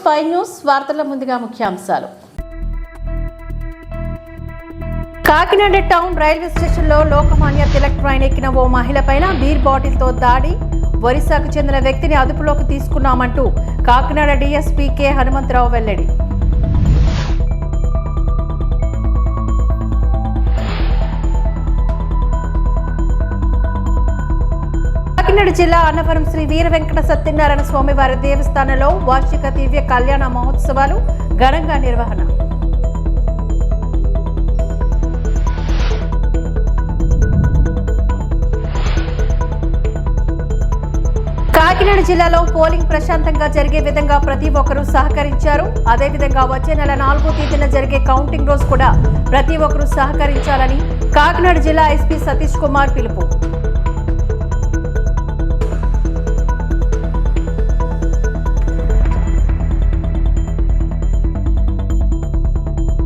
Spy news వార్తల ముందుగా ముఖ్యాంశాలు. కాకినాడ టౌన్ రైల్వే స్టేషన్లో లోకమాన్య తిలక్ ట్రైన్ ఎక్కిన ఓ మహిళపైన బీర్ బాటిల్తో దాడి. ఒరిస్సాకు చెందిన వ్యక్తిని అదుపులోకి తీసుకున్నామంటూ కాకినాడ డీఎస్పీ కె హనుమంతరావు వెల్లడి. కాకినాడ జిల్లా అన్నవరం శ్రీ వీర వెంకట సత్యనారాయణ స్వామి వారి దేవస్థానంలో వార్షిక దివ్య కళ్యాణ మహోత్సవాలు ఘనంగా నిర్వహణ. కాకినాడ జిల్లాలో పోలింగ్ ప్రశాంతంగా జరిగే విధంగా ప్రతి ఒక్కరూ సహకరించారు. అదేవిధంగా వచ్చే నెల 4వ తేదీన జరిగే కౌంటింగ్ రోజు కూడా ప్రతి ఒక్కరూ సహకరించాలని కాకినాడ జిల్లా ఎస్పీ సతీష్ కుమార్ పిలుపు.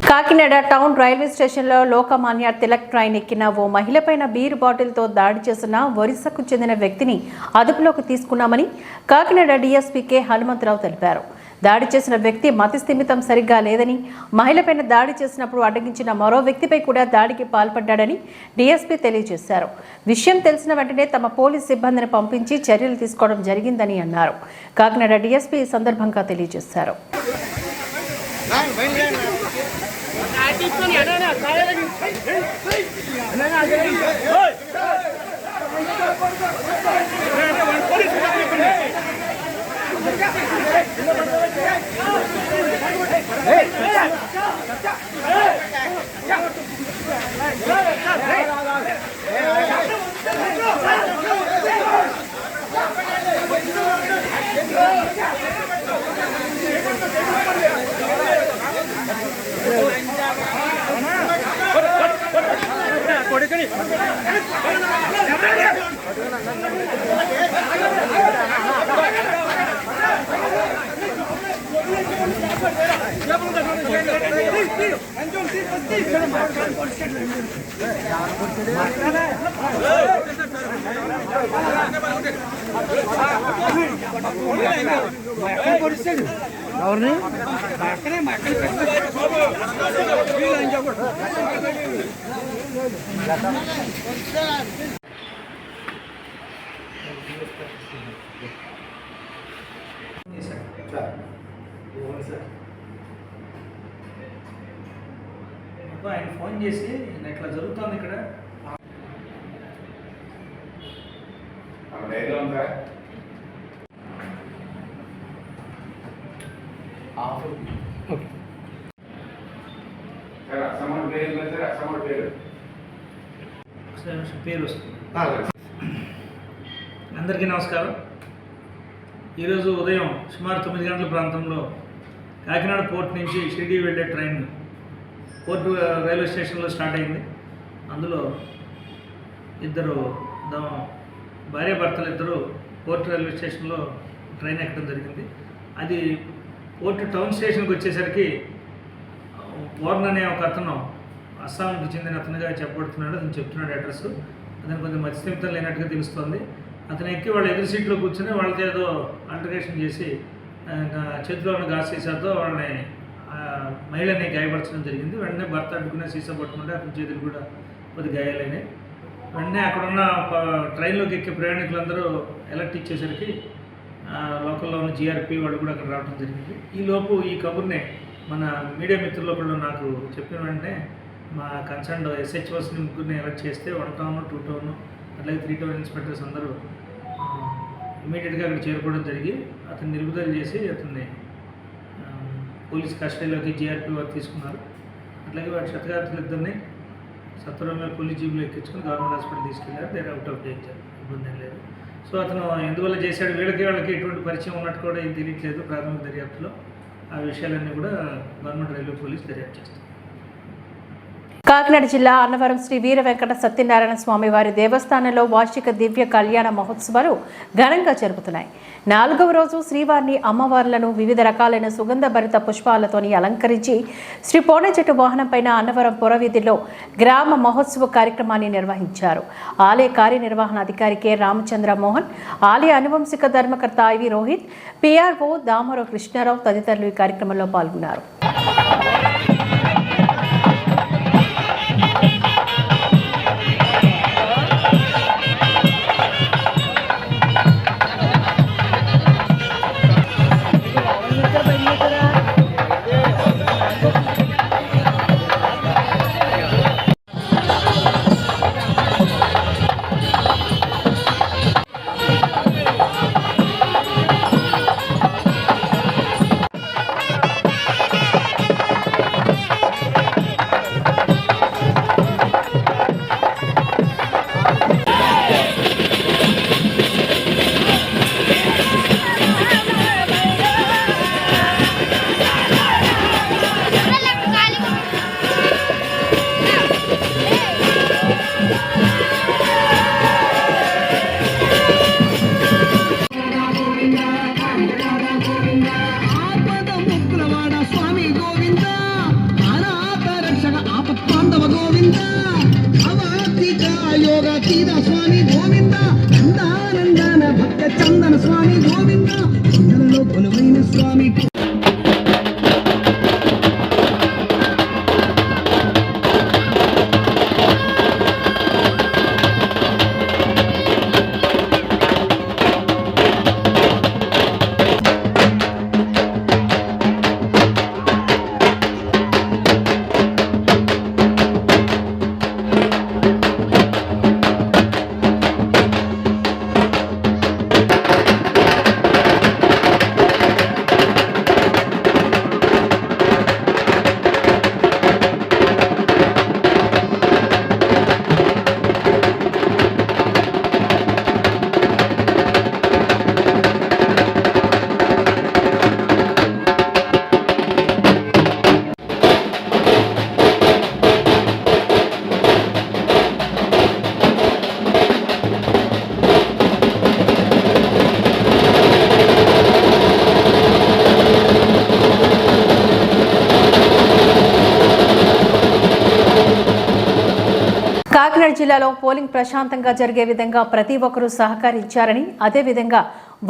కాకినాడ టౌన్ రైల్వే స్టేషన్లో లోకమాన్య తిలక్ ట్రైన్ ఎక్కిన ఓ మహిళపైన బీర్ బాటిల్తో దాడి చేసిన ఒరిస్సాకు చెందిన వ్యక్తిని అదుపులోకి తీసుకున్నామని కాకినాడ డీఎస్పీ కె హనుమంతరావు తెలిపారు. దాడి చేసిన వ్యక్తి మతిస్థిమితం సరిగ్గా లేదని, మహిళపైన దాడి చేసినప్పుడు అడ్డగించిన మరో వ్యక్తిపై కూడా దాడికి పాల్పడ్డాడని డీఎస్పీ తెలియజేశారు. విషయం తెలిసిన వెంటనే తమ పోలీస్ సిబ్బందిని పంపించి చర్యలు తీసుకోవడం జరిగిందని అన్నారు. కాకినాడ డీఎస్పీ ఈ సందర్భంగా తెలియజేశారు. ఆయన ఫోన్ చేసి ఇట్లా జరుగుతుంది ఇక్కడ పేరు వస్తుంది. అందరికీ నమస్కారం. ఈరోజు ఉదయం సుమారు 9 గంటల ప్రాంతంలో కాకినాడ పోర్ట్ నుంచి షిరిడి వెళ్ళే ట్రైన్ పోర్టు రైల్వే స్టేషన్లో స్టార్ట్ అయింది. అందులో ఇద్దరు భార్యాభర్తలు ఇద్దరు పోర్టు రైల్వే స్టేషన్లో ట్రైన్ ఎక్కడం జరిగింది. అది పోర్టు టౌన్ స్టేషన్కి వచ్చేసరికి వార్న్ అనే ఒక అతను అస్సాంకి చెందిన అతనుగా చెప్పబడుతున్నాడు. అతను చెప్తున్నాడు అడ్రస్. అతను కొంచెం మతిస్థిమితం లేనట్టుగా తెలుస్తుంది. అతను ఎక్కి వాళ్ళ ఎదురు సీట్లో కూర్చొని వాళ్ళతో ఏదో ఆల్టర్నేషన్ చేసి చేతిలో ఉన్న గాజు సీసాతో వాళ్ళని మహిళని గాయపరచడం జరిగింది. వెంటనే భర్త అడ్డుకునే సీసా పట్టుకుంటే అతని చేతులు కూడా కొద్ది గాయాలైనాయి. వెంటనే అక్కడున్న ట్రైన్లోకి ఎక్కే ప్రయాణికులందరూ అలర్ట్ ఇచ్చేసరికి లోకల్లో ఉన్న జీఆర్పీ వాళ్ళు కూడా అక్కడ రావడం జరిగింది. ఈలోపు ఈ కబుర్ని మన మీడియా మిత్రులు కూడా నాకు చెప్పిన వెంటనే మా కన్సర్న్ SHOస్ని ముగ్గురిని అలర్ట్ చేస్తే 1 టౌన్ 2 టౌన్ అట్లాగే 3 టౌన్ ఇన్స్పెక్టర్స్ అందరూ ఇమీడియట్గా అక్కడ చేరుకోవడం జరిగి అతన్ని నిలుపుదల చేసి అతన్ని పోలీస్ కస్టడీలోకి జీఆర్పీ వారు తీసుకున్నారు. అట్లాగే వారి క్షతగాత్రులు ఇద్దరిని సత్వరమే పోలీస్ జీబులో ఎక్కించుకొని గవర్నమెంట్ హాస్పిటల్ తీసుకెళ్లారు. దేర్ అవుట్ ఆఫ్ డేంజర్, ఇబ్బంది ఏం లేదు. సో అతను ఎందువల్ల చేశాడు, వాళ్ళకి ఎటువంటి పరిచయం ఉన్నట్టు కూడా ఏం తెలియట్లేదు. ప్రాథమిక దర్యాప్తులో ఆ విషయాలన్నీ కూడా గవర్నమెంట్ రైల్వే పోలీస్ దర్యాప్తు చేస్తారు. కాకినాడ జిల్లా అన్నవరం శ్రీ వీర వెంకట సత్యనారాయణ స్వామి వారి దేవస్థానంలో వార్షిక దివ్య కళ్యాణ మహోత్సవాలు ఘనంగా జరుగుతున్నాయి. 4వ రోజు శ్రీవారిని అమ్మవార్లను వివిధ రకాలైన సుగంధ భరిత పుష్పాలతోని అలంకరించి శ్రీ పోనేచెట్టు వాహనంపైన అన్నవరం పురవీధిలో గ్రామ మహోత్సవ కార్యక్రమాన్ని నిర్వహించారు. ఆలయ కార్యనిర్వహణాధికారి కె రామచంద్ర మోహన్, ఆలయ అనువంశిక ధర్మకర్త ఐవి రోహిత్, పిఆర్ఓ దామరో కృష్ణారావు తదితరులు ఈ కార్యక్రమంలో పాల్గొన్నారు. స్వామి గోవింద నందానందన భక్త చందన స్వామి గోవింద కొండలలో కొలువైన స్వామి. కాకినాడ జిల్లాలో పోలింగ్ ప్రశాంతంగా జరిగే విధంగా ప్రతి ఒక్కరూ సహకరించారని, అదేవిధంగా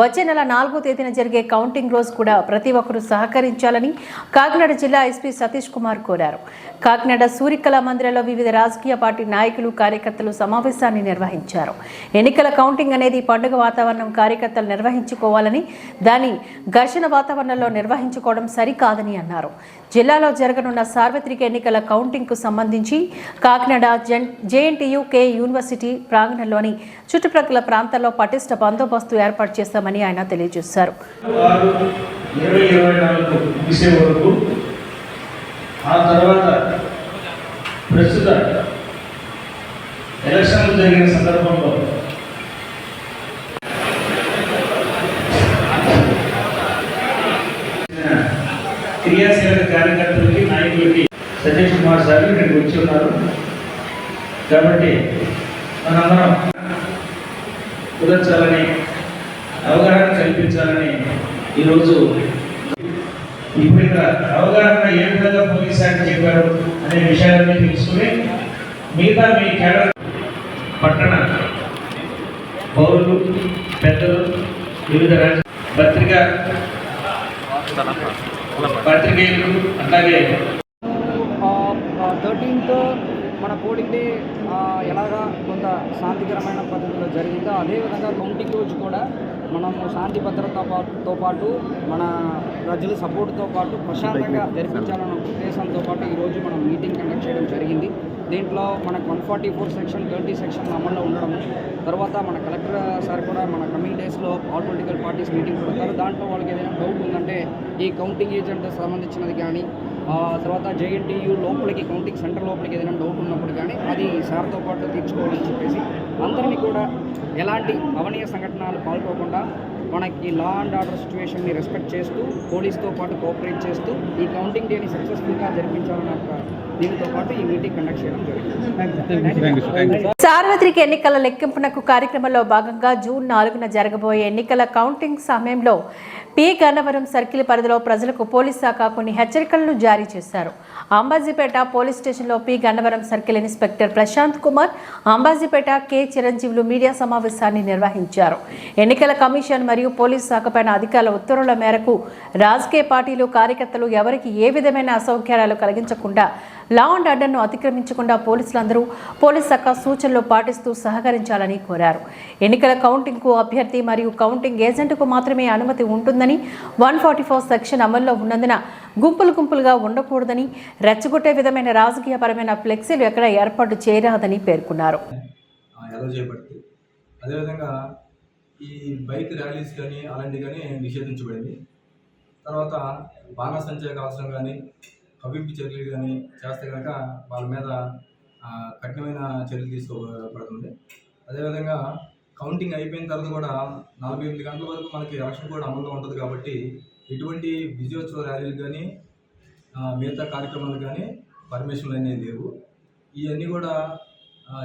వచ్చే నెల 4వ తేదీన జరిగే కౌంటింగ్ రోజు కూడా ప్రతి ఒక్కరూ సహకరించాలని కాకినాడ జిల్లా ఎస్పీ సతీష్ కుమార్ కోరారు. కాకినాడ సూరికళ మందిరంలో వివిధ రాజకీయ పార్టీ నాయకులు, కార్యకర్తలు సమావేశాన్ని నిర్వహించారు. ఎన్నికల కౌంటింగ్ అనేది పండుగ వాతావరణం కార్యకర్తలు నిర్వహించుకోవాలని, దాన్ని ఘర్షణ వాతావరణంలో నిర్వహించుకోవడం సరికాదని అన్నారు. జిల్లాలో జరగనున్న సార్వత్రిక ఎన్నికల కౌంటింగ్కు సంబంధించి కాకినాడ జేఎన్టీయూ కే యూనివర్సిటీ ప్రాంగణంలోని చుట్టుప్రక్కల ప్రాంతాల్లో పటిష్ట బందోబస్తు ఏర్పాటు చేస్తామని ఆయన తెలియజేశారు. ఆ తర్వాత ప్రస్తుత ఎలక్షన్లు జరిగిన సందర్భంలో క్రియాశీలక కార్యకర్తలకి, నాయకులకి సతీష్ కుమార్ సార్ ఇక్కడికి వచ్చి ఉన్నారు. కాబట్టి మనందరం కుదర్చాలని, అవగాహన కల్పించాలని ఈరోజు ఇప్పుడు ఇక్కడ అవగాహన ఏ విధంగా పోలీస్ యాక్ట్ చెప్పారు అనే విషయాలన్నీ తెలుసుకుని మిగతా మీ కేడర్ పట్టణ పౌరులు, పెద్దలు, వివిధ పత్రికేయులు అట్లాగే 13th మన పోలింగ్ డే ఎలాగా కొంత శాంతికరమైన పద్ధతిలో జరిగిందో అదేవిధంగా కౌంటింగ్ రోజు కూడా మనము శాంతి భద్రతతో పాటు మన ప్రజల సపోర్ట్తో పాటు ప్రశాంతంగా జరిపించాలన్న ఉద్దేశంతో పాటు ఈరోజు మనం మీటింగ్ కండక్ట్ చేయడం జరిగింది. దీంట్లో మనకు 144 సెక్షన్ 30 సెక్షన్ అమల్లో ఉండడం, తర్వాత మన కలెక్టర్ సార్ కూడా మన కమింగ్ డేస్లో ఆల్ పొలిటికల్ పార్టీస్ మీటింగ్ పెడతారు. దాంట్లో వాళ్ళకి ఏదైనా డౌట్ ఉందంటే ఈ కౌంటింగ్ ఏజెంట్ సంబంధించినది కానీ, తర్వాత జేఎన్టీయూ లోపలికి కౌంటింగ్ సెంటర్ లోపలికి ఏదైనా డౌట్ ఉన్నప్పుడు కానీ అది సార్తో పాటు తీర్చుకోవాలని చెప్పేసి అందరినీ కూడా ఎలాంటి అవనీయ సంఘటనలు పాల్గొకుండా మనకి లా అండ్ ఆర్డర్ సిచ్యువేషన్ని రెస్పెక్ట్ చేస్తూ పోలీస్తో పాటు కోఆపరేట్ చేస్తూ ఈ కౌంటింగ్ డేని సక్సెస్ఫుల్గా జరిపించాలన్న దీనితో పాటు ఈ మీటింగ్ కండక్ట్ చేయడం జరిగింది. సార్వత్రిక ఎన్నికల లెక్కింపునకు కార్యక్రమంలో భాగంగా జూన్ 4న జరగబోయే ఎన్నికల కౌంటింగ్ సమయంలో పి గన్నవరం సర్కిల్ పరిధిలో ప్రజలకు పోలీస్ శాఖ కొన్ని హెచ్చరికలను జారీ చేశారు. అంబాజీపేట పోలీస్ స్టేషన్లో P Gannavaram circle inspector Prashanth Kumar, Ambajipeta K Chiranjeevulu media సమావేశాన్ని నిర్వహించారు. ఎన్నికల కమిషన్ మరియు పోలీస్ శాఖపైన అధికారుల ఉత్తర్వుల మేరకు రాజకీయ పార్టీలు, కార్యకర్తలు ఎవరికి ఏ విధమైన అసౌకర్యాలు కలిగించకుండా, లా అండ్ ఆర్డర్ను అతిక్రమించకుండా పోలీసులందరూ పోలీస్ శాఖ సూచనలు పాటిస్తూ సహకరించాలని కోరారు. ఎన్నికల కౌంటింగ్కు అభ్యర్థి మరియు కౌంటింగ్ ఏజెంట్కు మాత్రమే అనుమతి ఉంటుందని, 144 సెక్షన్ అమల్లో ఉన్నందున గుంపులుగా ఉండకూడదని, రెచ్చగొట్టే విధమైన రాజకీయపరమైన ఫ్లెక్సీలు ఎక్కడ ఏర్పాటు చేయరాదని పేర్కొన్నారు. అదేవిధంగా ఈ బైక్ ర్యాలీస్ కానీ అలాంటివి కానీ నిషేధించబడింది. తర్వాత బాణసంచా కాల్చడం కానీ, కవ్వింపు చర్యలు కానీ చేస్తే కనుక వాళ్ళ మీద కఠినమైన చర్యలు తీసుకోబడుతుంది. అదేవిధంగా కౌంటింగ్ అయిపోయిన తర్వాత కూడా 48 గంటల వరకు మనకి ఎలక్షన్ కూడా అమల్లో ఉంటుంది కాబట్టి ఎటువంటి విజయోత్సవ ర్యాలీలు కానీ మిగతా కార్యక్రమాలు కానీ పర్మిషన్లు అనేవి లేవు. ఇవన్నీ కూడా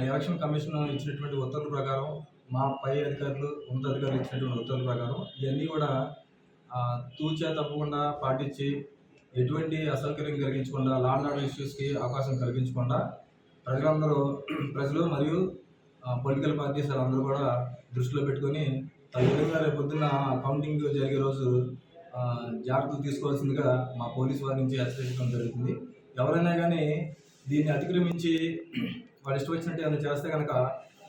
ఎలక్షన్ కమిషన్ ఇచ్చినటువంటి ఉత్తర్వుల ప్రకారం, మా పై అధికారులు, ఉన్నతాధికారులు ఇచ్చినటువంటి ఉత్తర్వుల ప్రకారం ఇవన్నీ కూడా తూచా తప్పకుండా పాటించి ఎటువంటి అసౌకర్యం కలిగించకుండా, లా అండ్ ఆర్డర్ ఇష్యూస్కి అవకాశం కలిగించకుండా ప్రజలు మరియు పొలిటికల్ పార్టీస్ అందరూ కూడా దృష్టిలో పెట్టుకొని విధంగా రేపు పొద్దున్న కౌంటింగ్ జరిగే రోజు జాగ్రత్తలు తీసుకోవాల్సిందిగా మా పోలీసు వారి నుంచి హెచ్చరించడం జరుగుతుంది. ఎవరైనా కానీ దీన్ని అతిక్రమించి వాళ్ళు ఇష్టం వచ్చినట్టు ఏమైనా చేస్తే కనుక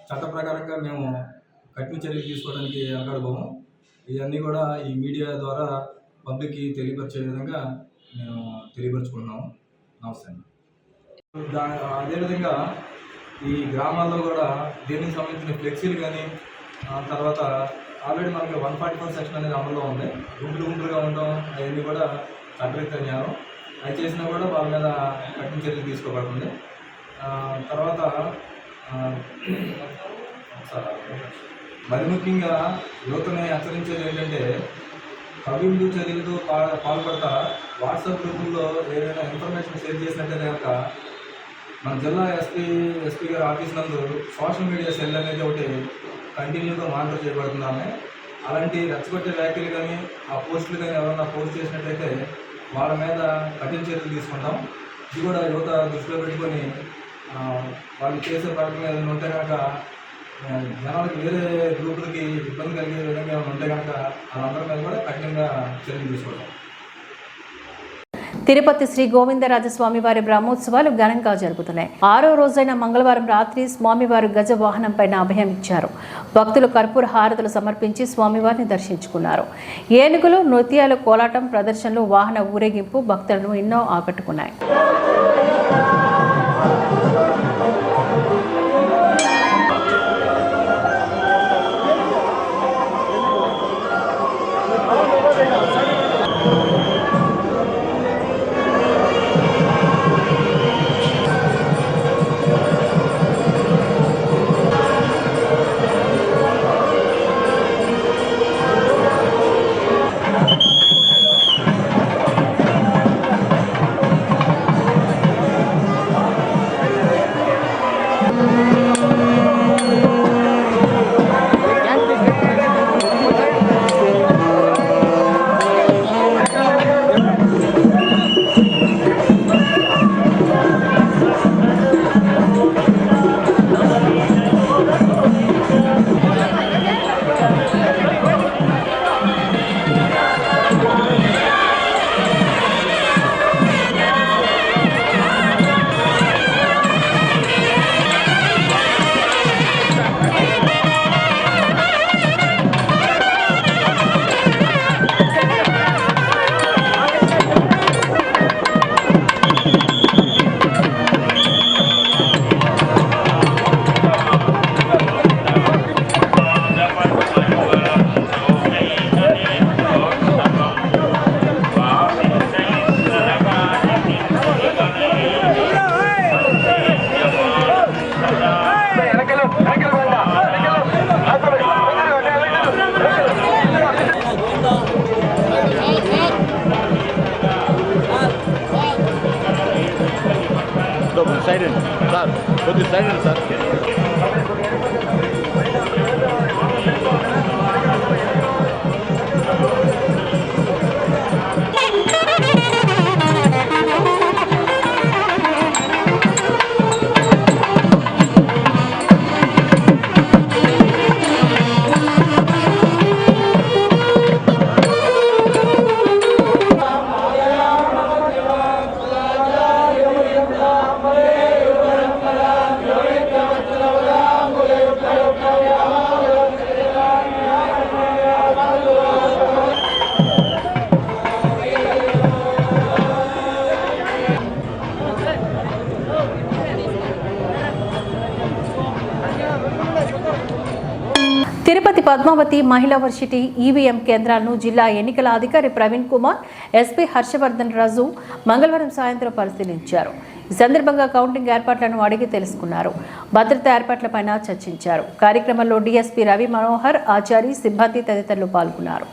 చట్ట ప్రకారంగా మేము కఠిన చర్యలు తీసుకోవడానికి వెనకాడబోము. ఇవన్నీ కూడా ఈ మీడియా ద్వారా పబ్లిక్కి తెలియపరిచే విధంగా మేము తెలియపరుచుకుంటున్నాము. నమస్తే. అదేవిధంగా ఈ గ్రామాల్లో కూడా దీనికి సంబంధించిన ఫ్లెక్సీలు కానీ, తర్వాత ఆల్రెడీ మనకి 144 సెక్షన్ అనేది అమల్లో ఉంది. గుంపులుగా ఉండడం అవన్నీ కూడా చట్టరీత్యా న్యాయం. అవి చేసినా కూడా వాళ్ళ మీద కఠిన చర్యలు తీసుకోబడుతుంది. తర్వాత మరి ముఖ్యంగా యువతని హెచ్చరించేది ఏంటంటే, కవ్వింపు చర్యలతో పాల్పడతా వాట్సాప్ గ్రూపుల్లో ఏదైనా ఇన్ఫర్మేషన్ షేర్ చేసినట్లయితే కనుక మన జిల్లా ఎస్పీ గారి ఆఫీస్ నందు సోషల్ మీడియా సెల్ అనేది ఒకటి కంటిన్యూగా మానిటర్ చేయబడుతున్నామే. అలాంటి రెచ్చగొట్టే వ్యాఖ్యలు కానీ, ఆ పోస్టులు కానీ ఎవరైనా పోస్ట్ చేసినట్లయితే వాళ్ళ మీద కఠిన చర్యలు తీసుకుంటాం. ఇది కూడా యువత దృష్టిలో పెట్టుకొని వాళ్ళు చేసే ప్రకటనలు ఏదైనా ఉంటే కనుక, జనాలకు వేరే గ్రూపులకి ఇబ్బంది కలిగే విధంగా ఏమైనా ఉంటే కనుక వాళ్ళందరి మీద కూడా కఠినంగా చర్యలు తీసుకుంటాం. తిరుపతి శ్రీ గోవిందరాజస్వామి వారి బ్రహ్మోత్సవాలు ఘనంగా జరుగుతున్నాయి. 6వ రోజైన మంగళవారం రాత్రి స్వామివారు గజ వాహనంపైన అభయం ఇచ్చారు. భక్తులు కర్పూర హారతులు సమర్పించి స్వామివారిని దర్శించుకున్నారు. ఏనుగులు, నృత్యాలు, కోలాటం ప్రదర్శనలు, వాహన ఊరేగింపు భక్తులను ఎన్నో ఆకట్టుకున్నాయి. సైడ్ సార్, కొద్దిగా సైడ్ సార్. తిరుపతి పద్మావతి మహిళా వర్సిటీ ఈవీఎం కేంద్రాలను జిల్లా ఎన్నికల అధికారి ప్రవీణ్ కుమార్, ఎస్పీ హర్షవర్ధన్ రాజు మంగళవారం సాయంత్రం పరిశీలించారు. ఈ సందర్భంగా కౌంటింగ్ ఏర్పాట్లను అడిగి తెలుసుకున్నారు. భద్రతా ఏర్పాట్లపైన చర్చించారు. కార్యక్రమంలో డీఎస్పీ రవి మనోహర్, ఆచారి, సిబ్బంది తదితరులు పాల్గొన్నారు.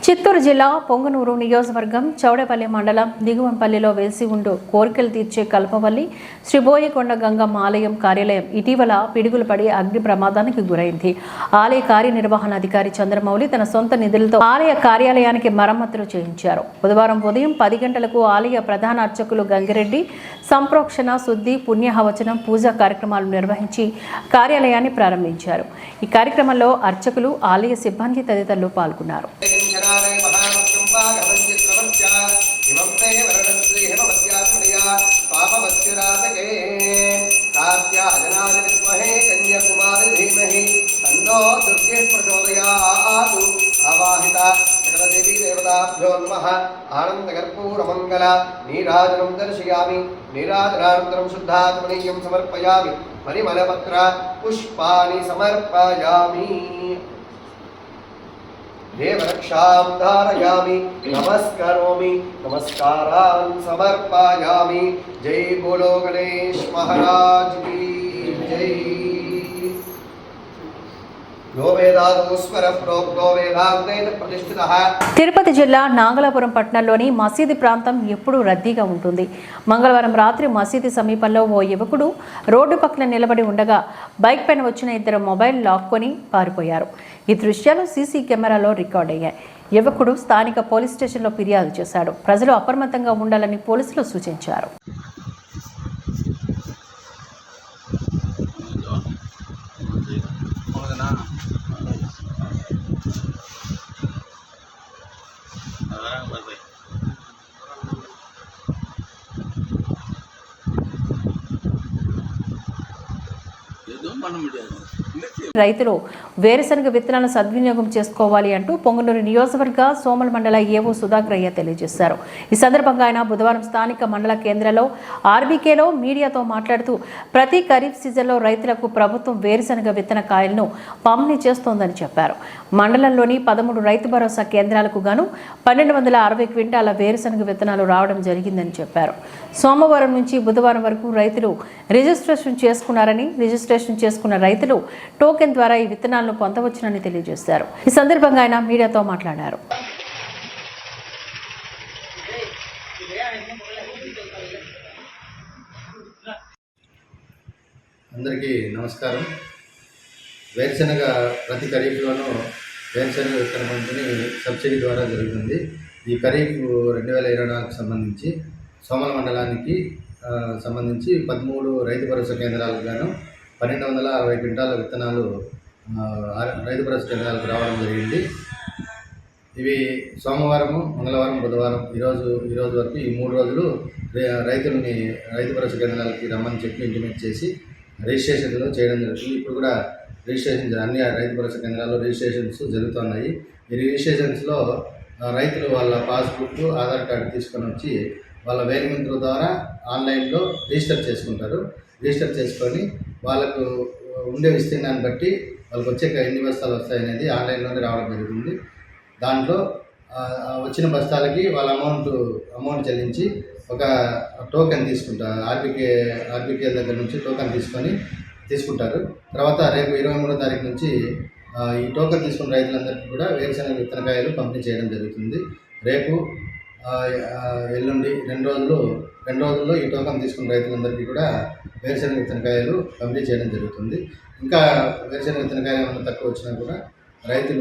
చిత్తూరు జిల్లా పొంగనూరు నియోజకవర్గం చౌడపల్లి మండలం దిగువంపల్లిలో వేసి ఉండు కోరికలు తీర్చే కల్పవల్లి శ్రీ బోయకొండ గంగమ్మ ఆలయం కార్యాలయం ఇటీవల పిడుగులు పడి అగ్ని ప్రమాదానికి గురైంది. ఆలయ కార్యనిర్వహణాధికారి చంద్రమౌళి తన సొంత నిధులతో ఆలయ కార్యాలయానికి మరమ్మతులు చేయించారు. బుధవారం ఉదయం 10 గంటలకు ఆలయ ప్రధాన అర్చకులు గంగిరెడ్డి సంప్రోక్షణ, శుద్ధి, పుణ్యహవచనం, పూజా కార్యక్రమాలు నిర్వహించి కార్యాలయాన్ని ప్రారంభించారు. ఈ కార్యక్రమంలో అర్చకులు, ఆలయ సిబ్బంది తదితరులు పాల్గొన్నారు. ఆనందకర్పూరమంగళ నీరాజనం దర్శయామి. నీరాజనానంతరం శుద్ధాత్మనీయం సమర్పయామి. పరిమళపత్ర పుష్పాని సమర్పయామి. देवरक्षां धारयामि. नमस्करोमि. नमस्कारान् समर्पयामि. जय बोलो गणेश महाराज की जय. తిరుపతి జిల్లా నాగలాపురం పట్టణంలోని మసీదు ప్రాంతం ఎప్పుడూ రద్దీగా ఉంటుంది. మంగళవారం రాత్రి మసీదు సమీపంలో ఓ యువకుడు రోడ్డు పక్కన నిలబడి ఉండగా బైక్ పైన వచ్చిన 2 మొబైల్ లాక్కొని పారిపోయారు. ఈ దృశ్యాలు సీసీ కెమెరాలో రికార్డ్ అయ్యాయి. యువకుడు స్థానిక పోలీస్ స్టేషన్లో ఫిర్యాదు చేశాడు. ప్రజలు అప్రమత్తంగా ఉండాలని పోలీసులు సూచించారు. பண்ண முடியாது. రైతులు వేరుశనగ విత్తనాలను సద్వినియోగం చేసుకోవాలి అంటూ పొంగనూరు నియోజకవర్గ సోమల మండల ఏవో సుధాకరయ్య తెలియజేశారు. ఈ సందర్భంగా ఆయన బుధవారం స్థానిక మండల కేంద్రంలో ఆర్బీకేలో మీడియాతో మాట్లాడుతూ ప్రతి ఖరీఫ్ సీజన్లో రైతులకు ప్రభుత్వం వేరుశనగ విత్తన కాయలను పంపిణీ చేస్తోందని చెప్పారు. మండలంలోని 13 రైతు భరోసా కేంద్రాలకు గాను 1260 క్వింటాల వేరుశనగ విత్తనాలు రావడం జరిగిందని చెప్పారు. సోమవారం నుంచి బుధవారం వరకు రైతులు రిజిస్ట్రేషన్ చేసుకున్నారని, రిజిస్ట్రేషన్ చేసుకున్న రైతులు టోకెన్ ద్వారా ఈ విత్తనాలను పొందవచ్చునని తెలియజేశారు. ఈ సందర్భంగా ఆయన మీడియాతో మాట్లాడారు. అందరికీ నమస్కారం. వేరుశనగ ప్రతి ఖరీఫ్లోనూ వేరుశనగ విత్తన పంపిణీ సబ్సిడీ ద్వారా జరుగుతుంది. ఈ ఖరీఫ్ 2024కు సంబంధించి సోమల మండలానికి సంబంధించి 13 రైతు భరోసా కేంద్రాలకు గాను 1260 క్వింటాల విత్తనాలు రైతు భరోసా కేంద్రాలకు రావడం జరిగింది. ఇవి సోమవారము, మంగళవారం, బుధవారం ఈరోజు వరకు ఈ 3 రోజులు రైతులని రైతు భరోసా కేంద్రాలకి రమ్మని చెప్పి ఇంటిమేట్ చేసి రిజిస్ట్రేషన్లు చేయడం జరుగుతుంది. ఇప్పుడు కూడా రిజిస్ట్రేషన్ అన్ని రైతు భరోసా కేంద్రాల్లో రిజిస్ట్రేషన్స్ జరుగుతున్నాయి. ఈ రిజిస్ట్రేషన్స్లో రైతులు వాళ్ళ పాస్బుక్, ఆధార్ కార్డు తీసుకొని వచ్చి వాళ్ళ వేలిముద్ర ద్వారా ఆన్లైన్లో రిజిస్టర్ చేసుకుంటారు. రిజిస్టర్ చేసుకొని వాళ్ళకు ఉండే విస్తీర్ణాన్ని బట్టి వాళ్ళకి వచ్చే ఎన్ని బస్తాలు వస్తాయనేది ఆన్లైన్లోనే రావడం జరుగుతుంది. దాంట్లో వచ్చిన బస్తాలకి వాళ్ళ అమౌంట్ చెల్లించి ఒక టోకెన్ తీసుకుంటారు. ఆర్బీకే దగ్గర నుంచి టోకెన్ తీసుకుంటారు. తర్వాత రేపు 23వ తారీఖు నుంచి ఈ టోకెన్ తీసుకున్న రైతులందరికీ కూడా వేరుశనగ విత్తనకాయలు పంపిణీ చేయడం జరుగుతుంది. రేపు ఎల్లుండి 2 రోజుల్లో ఈ టోకెన్ తీసుకున్న రైతులందరికీ కూడా వేరుశనగ విత్తనకాయలు పంపిణీ చేయడం జరుగుతుంది. ఇంకా వేరుశనగ విత్తనకాయలు ఏమైనా తక్కువ వచ్చినా కూడా రైతు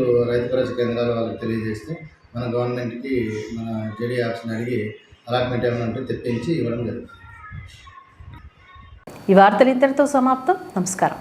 భరోసా కేంద్రాలు వాళ్ళకి తెలియజేస్తే మన గవర్నమెంట్కి మన జేడీ ఆప్షన్ అడిగి అలాట్మెంట్ ఏమైనా ఉంటే తెప్పించి ఇవ్వడం జరుగుతుంది. ఈ వార్తలు ఇంతటితో సమాప్తం. నమస్కారం.